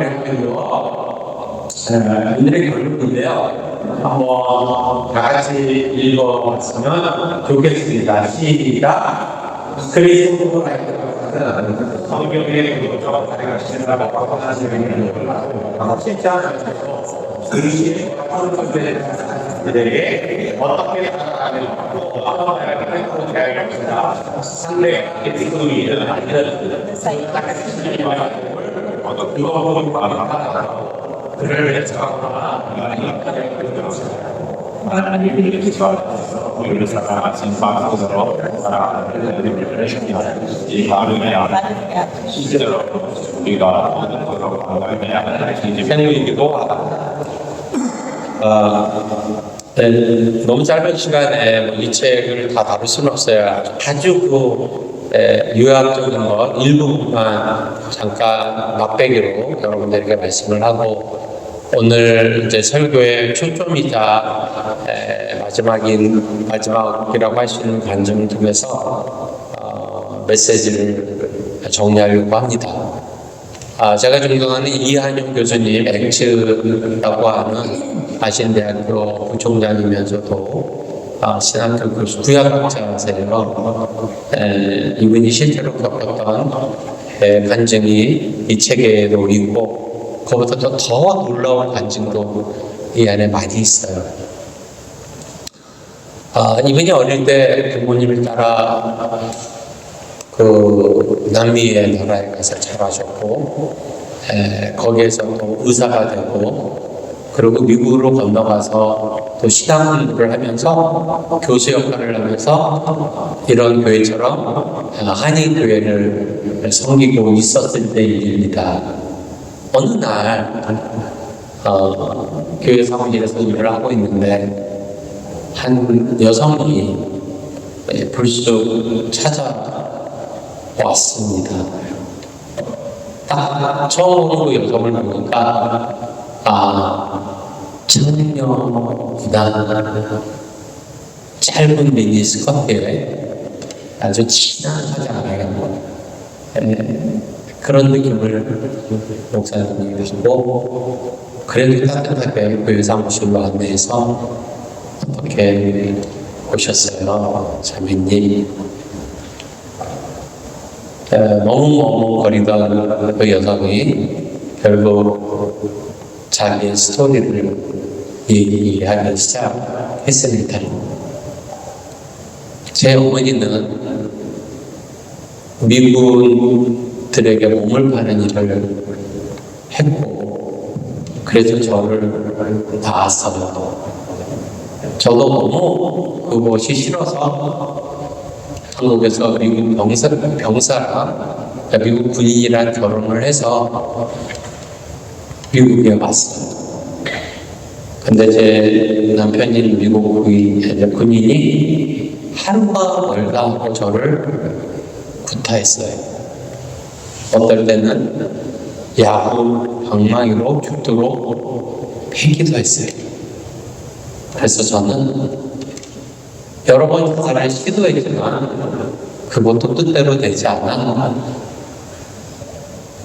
오늘의 결론인데요. 한번 다 같이 읽어봤으면 좋겠습니다. 시작. 그리스도 라이트는 성경의 구조적 가르치시라고 하시는 실장에서 그리스도의 그들에게 어떻게 살아가는고 어떤 말을 되어야겠다. 상대의 그리스도인은 아니는 그것을 말하고 그를 외쳐하거나 하나님 이렇게 우리를 사랑하신 방법으로 사랑하는 이 발음에 실제로 우리가 모든 것으로 건강해야 하는 생일이기도 하다. 네, 너무 짧은 시간에 이 책을 다 다룰 수는 없어요. 아주 요약적인 것 일부분만 잠깐 맛배기로 여러분들에게 말씀을 하고 오늘 이제 설교의 초점이자 마지막이라고 할 수 있는 관점을 통해서 메시지를 정리하려고 합니다. 제가 존경하는 이한용 교수님, 엑츠라고 하는 아시안대학교 부총장이면서도 신학교 교수, 구약학자세요. 이분이 실제로 겪었던 간증이 이 책에도 있고, 그보다 더 놀라운 간증도 이 안에 많이 있어요. 이분이 어릴 때 부모님을 따라 그 남미의 나라에 가서 자라셨고, 거기에서 또 의사가 되고, 그리고 미국으로 건너가서 또 신학 공부를 하면서 교수 역할을 하면서 이런 교회처럼 한인 교회를 섬기고 있었을 때의 일입니다. 어느 날 교회 사무실에서 일을 하고 있는데 한 여성이 불쑥 찾아왔습니다. 딱 처음 보는 그 여성을 보니까 청년이다. 짧은 미니 스커트에 아주 진한 화장을 그런 느낌을 목사님이 주고 그래도 따뜻하게 교회 사무실로 안내해서 어떻게 오셨어요, 자매님? 머뭇머뭇거리던 그 여성이 결국 자기의 스토리를 얘기하기 시작했습니다. 제 어머니는 미국들에게 몸을 파는 일을 했고, 그래서 저를 낳았어요. 저도 너무 그것이 싫어서 한국에서 미국 병사랑 미국 군인이랑 결혼을 해서 미국에 왔어요. 근데 제 남편이 미국 군인이 하루가 멀다 하고 저를 구타했어요. 어떨 때는 야구 방망이로 죽도록 패기도 했어요. 그래서 저는 여러 번 자살을 시도했지만 그것도 뜻대로 되지 않아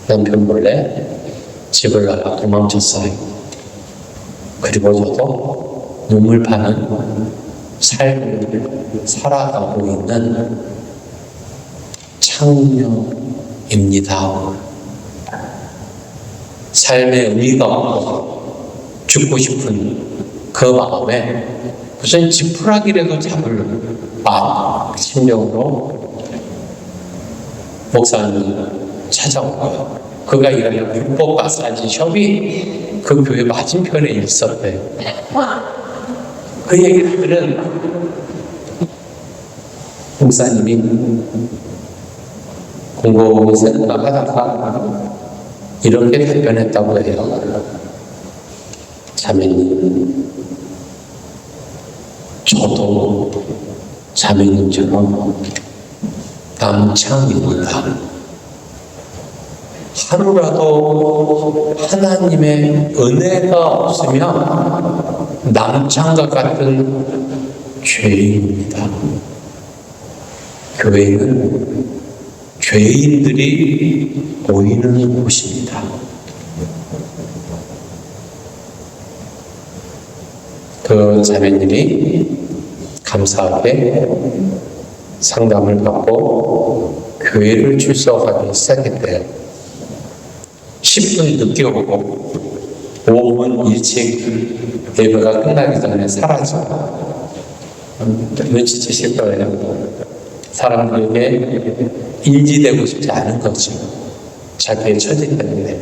남편 몰래 집을 나가 도망쳤어요. 그리고 저도 눈물 파는 삶을 살아가고 있는 창녀입니다. 삶의 의미가 없고 죽고 싶은 그 마음에 무슨 지푸라기라도 잡을 심정으로 목사님을 찾아오고요. 그가 일하는 불법 마사지 숍이 그 교회 맞은편에 있었대요. 그 얘기를 들은 목사님이 공공이 생각하다가 이렇게 답변했다고 해요. 자매님, 저도 자매님처럼 남창입니다. 하루라도 하나님의 은혜가 없으면 남창과 같은 죄인입니다. 교회는 죄인들이 모이는 곳입니다. 그 자매님이 감사하게 상담을 받고 교회를 출석하기 시작했대요. 10분 늦게 오고 5분 일찍 예배가 끝나기 전에 사라져. 눈치채실 거예요. 사람들에게 인지되고 싶지 않은 거죠. 자기의 처지 때문에.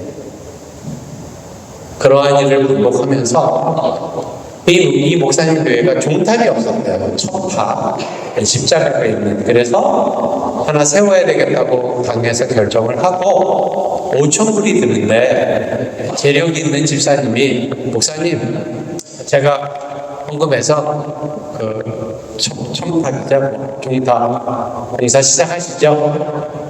그러한 일을 반복하면서 이 목사님 교회가 종탑이 없었대요. 초파, 십자가가 있는. 그래서 하나 세워야 되겠다고 당에서 결정을 하고 5,000불이 드는데 재력 있는 집사님이 목사님 제가 헌금해서 그 초파기자 종탑 공사 시작하시죠.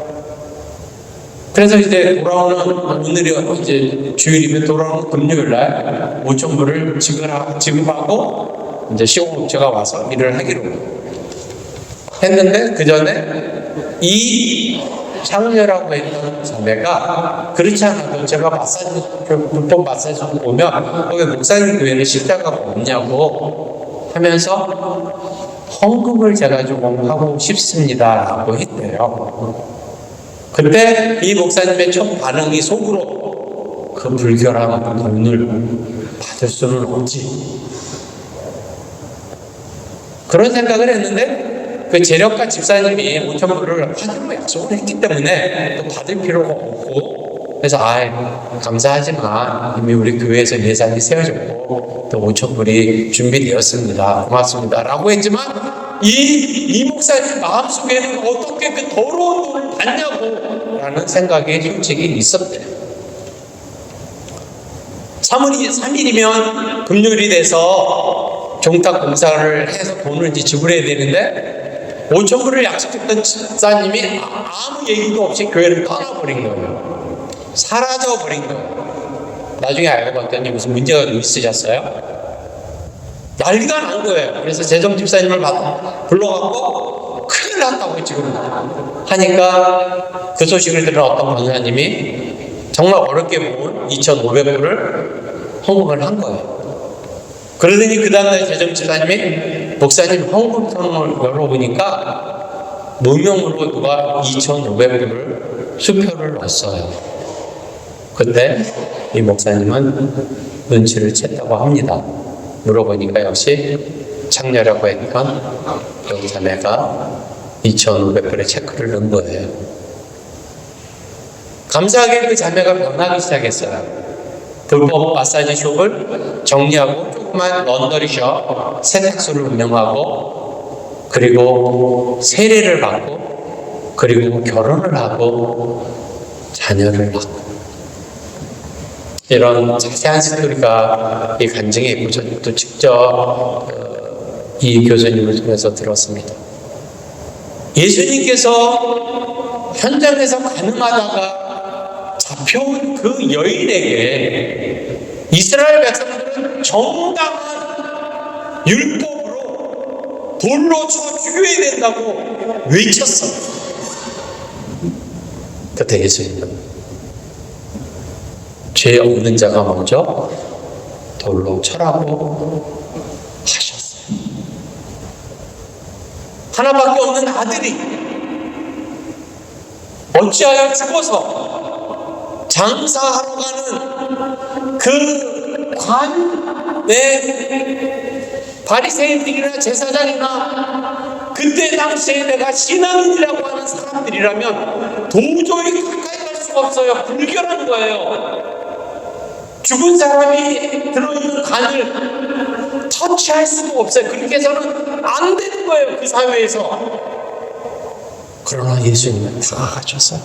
그래서 이제 돌아오는 오늘이 이제 주일이면 돌아오는 금요일날 5,000불을 지급하고 이제 시공업체가 와서 일을 하기로 했는데 그 전에 이 장녀라고 했던 자매가 그렇지 않아도 제가 불법 마사지 보면 왜 목사님 교회는 십자가가 없냐고 하면서 헌금을 제가 조금 하고 싶습니다라고 했대요. 그때 이 목사님의 첫 반응이 속으로 그 불결한 돈을 받을 수는 없지. 그런 생각을 했는데 그 재력가 집사님이 5,000불을 하기로 약속을 했기 때문에 또 받을 필요가 없고 그래서 감사하지만 이미 우리 교회에서 예산이 세워졌고 또 5,000불이 준비되었습니다. 고맙습니다. 라고 했지만 이 목사님 마음속에는 어떻게 그 더러운 돈을 받냐고 라는 생각이 솔직히 있었대요. 3일이면 금요일이 돼서 종탑 공사를 해서 돈을 이제 지불해야 되는데 5,000불을 약속했던 집사님이 아무 얘기도 없이 교회를 떠나버린 거예요. 사라져버린 거예요. 나중에 알고 봤더니 무슨 문제가 있으셨어요? 난리가 난 거예요. 그래서 재정 집사님을 불러갖고 큰일 났다고 지금 하니까 그 소식을 들은 어떤 권사님이 정말 어렵게 모은 2,500불을 헌금을 한 거예요. 그러더니 그 다음날 재정 집사님이 목사님 헌금통을 열어보니까 무명으로 누가 2,500불을 수표를 넣었어요. 그때 이 목사님은 눈치를 챘다고 합니다. 물어보니까 역시 창녀라고 했던 그 자매가 2,500불의 체크를 넣은 거예요. 감사하게 그 자매가 변하기 시작했어요. 불법 마사지 숍을 정리하고 조그만 런더리숍 세탁소를 운영하고 그리고 세례를 받고 그리고 결혼을 하고 자녀를 낳고 이런 자세한 스토리가 이 간증에 있고 저도 직접 이 교수님을 통해서 들었습니다. 예수님께서 현장에서 가늠하다가 잡혀온 그 여인에게 이스라엘 백성들은 정당한 율법으로 돌로 쳐 죽여야 된다고 외쳤어요. 그때 예수님은 죄 없는 자가 먼저 돌로 쳐라고 하셨어요. 하나밖에 없는 아들이 어찌하여 죽어서 장사하러 가는 그 관내 바리새인들이나 제사장이나 그때 당시에 내가 신앙인이라고 하는 사람들이라면 도저히 가까이 갈 수가 없어요. 불결한 거예요. 죽은 사람이 들어있는 간을 터치할 수가 없어요. 그렇게 해서는 안 되는 거예요. 그 사회에서. 그러나 예수님은 다 가셨어요.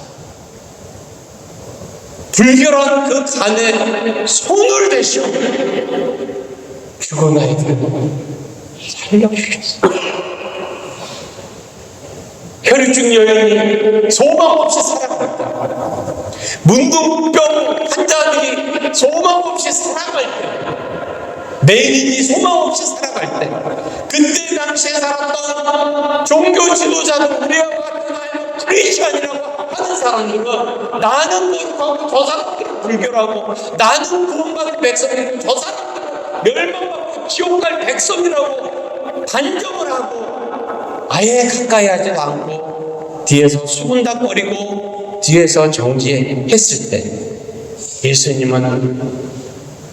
불결한 그 간에 손을 대시고 죽은 아이들을 살려주셨어요. 혈유증 여인이 소망 없이 살아갔다. 문둥병 환자들이 소망 없이 살아갈 때, 맹인이 소망 없이 살아갈 때, 그때 당시에 살았던 종교 지도자들, 우리와 같은 크리스천이라고 하는 사람들은 나는 거룩하고 저 사람들은 불결하고 나는 구원받은 백성이고 저 사람들은 멸망받고 지옥 갈 백성이라고 단정을 하고 아예 가까이 하지도 않고 뒤에서 수군닥거리고 뒤에서 정지했을 때 예수님은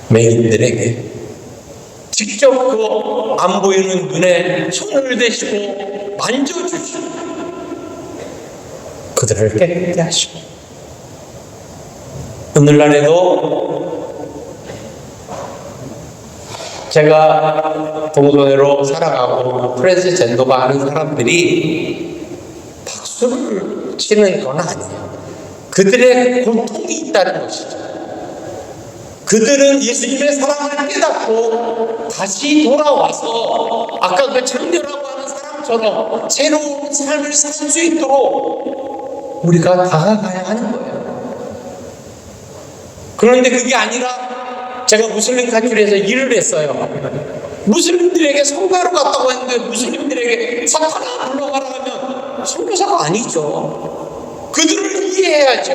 맹인들에게 직접 그 안 보이는 눈에 손을 대시고 만져주시고 그들을 깨끗게 하시고 오늘날에도 제가 동성애로 살아가고 트랜스젠더가 하는 사람들이 박수를 치는 건 아니에요. 그들의 고통이 있다는 것이죠. 그들은 예수님의 사랑을 깨닫고 다시 돌아와서 아까 그 창녀라고 하는 사람처럼 새로운 삶을 살 수 있도록 우리가 다가가야 하는 거예요. 그런데 그게 아니라 제가 무슬림 가출에서 일을 했어요. 무슬림들에게 선교하러 갔다고 했는데 무슬림들에게 사탄아 불러가라 하면 선교사가 아니죠. 그들을 이해해야죠.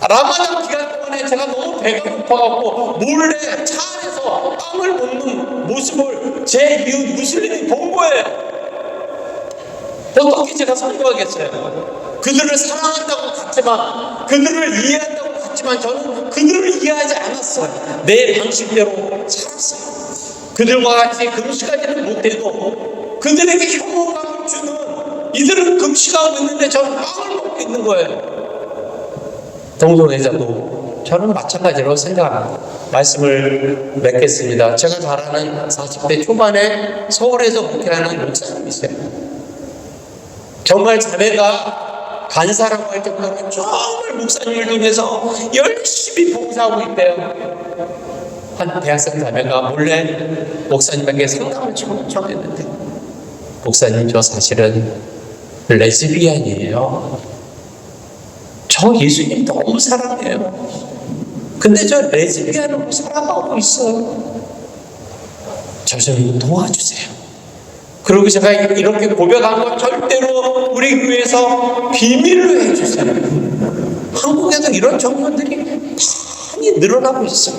라마단 기간 동안에 제가 너무 배가 고파갖고 몰래 차 안에서 빵을 먹는 모습을 제 이웃 무슬림이 본 거예요. 어떻게 제가 선교하겠어요? 그들을 사랑한다고 갔지만, 그들을 이해한다고 갔지만 저는 그들을 이해하지 않았어요. 내 방식대로 살았어요. 그들과 같이 금식하지는 못해도 그들에게 혐오감을 주는, 이들은 금식하고 있는데 저는 빵을 먹고 있는 거예요. 동성애자도 저는 마찬가지로 생각합니다. 말씀을 맺겠습니다. 제가 잘 아는 40대 초반에 서울에서 목회하는 목사님이 있어요. 정말 자매가 간사라고 할 정도로 정말 목사님을 통해서 열심히 봉사하고 있대요. 한 대학생 자매가 몰래 목사님에게 상담을 청했는데, 목사님 저 사실은 레즈비언이에요. 저 예수님 너무 사랑해요. 근데 저 레즈비언으로 살아가고 있어요. 저 좀 도와주세요. 그리고 제가 이렇게 고백한 거 절대로 우리 교회에서 비밀로 해주세요. 한국에도 이런 청년들이 많이 늘어나고 있어요.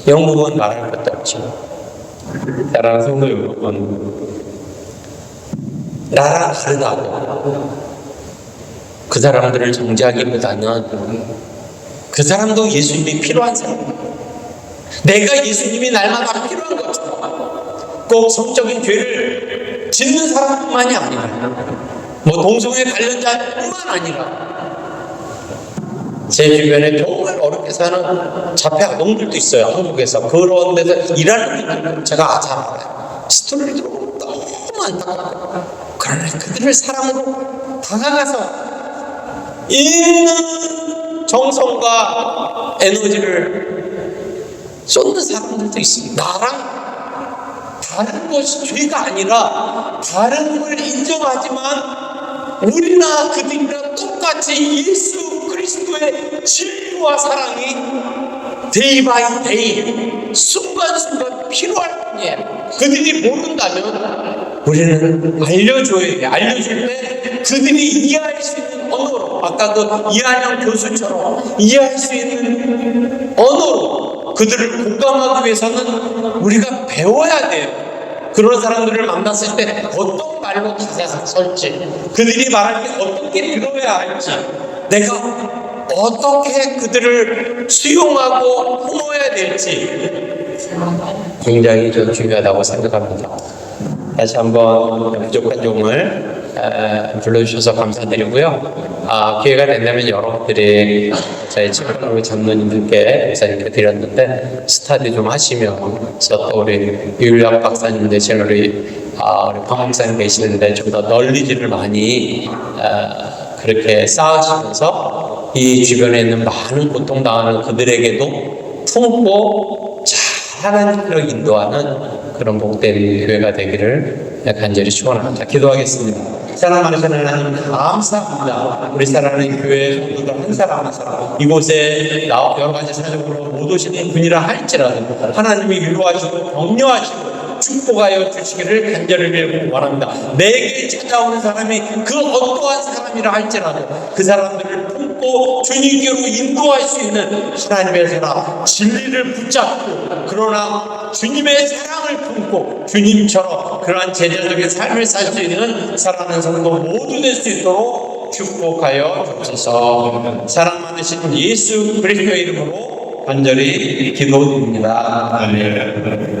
영국은 말할 것도 없지만 나라는 성도 여러분, 나랑 다르다고 그 사람들을 정죄하기보다는 그 사람도 예수님이 필요한 사람, 내가 예수님이 날마다 필요한 것처럼 꼭 성적인 죄를 짓는 사람뿐만이 아니라 뭐 동성애 관련자뿐만 아니라 제 주변에 정말 어렵게 사는 자폐 아동들도 있어요. 한국에서 그런 데서 일하는 분들 제가 잘 알아요. 스토리를 들어보면 너무 안타깝고, 그러나 그들을 사랑으로 다가가서 있는 정성과 에너지를 쏟는 사람들도 있습니다. 나랑 다른 것이 죄가 아니라 다른 걸 인정하지만 우리나 그들이나 똑같이 예수 그리스도의 진리와 사랑이 데이 바이 데이 순간순간 필요할 뿐이에요. 그들이 모른다면 우리는 알려줘야 돼. 알려줄 때 그들이 이해할 수 있는 언어로, 아까 그 이한영 교수처럼 이해할 수 있는 언어로 그들을 공감하기 위해서는 우리가 배워야 돼요. 그런 사람들을 만났을 때 어떤 말로 가사가 설지, 그들이 말할 때 어떻게 들어야 할지, 내가 어떻게 그들을 수용하고 품어야 될지 굉장히 중요하다고 생각합니다. 다시 한번 부족한 종을 불러주셔서 감사드리고요. 기회가 된다면 여러분들이 저희 친구들 장로님들께 목사님께 드렸는데 스타디 좀 하시면서 또 우리 유일학 박사님 대신 우리 황 목사님 계시는데 좀 더 널리지를 많이 그렇게 쌓으시면서 이 주변에 있는 많은 고통당하는 그들에게도 품고 하나님으로 인도하는 그런 복된 교회가 되기를 간절히 축원합니다. 기도하겠습니다. 사랑 많으신 하나님 감사합니다. 우리 사랑하는 교회 성도들 한 사람 한 사람 이곳에 여러 가지 사정으로 못 오시는 분이라 할지라도 하나님이 위로하시고 격려하시고 축복하여 주시기를 간절히 빌고 원합니다. 내게 찾아오는 사람이 그 어떠한 사람이라 할지라도 그 사람들을 품고 주님께로 인도할 수 있는 하나님의 사랑, 진리를 붙잡고 그러나 주님의 사랑을 품고 주님처럼 그러한 제자적인 삶을 살 수 있는 사랑하는 성도 모두 될 수 있도록 축복하여 주옵소서. 사랑 많으신 예수 그리스도의 이름으로 간절히 기도드립니다. 아멘.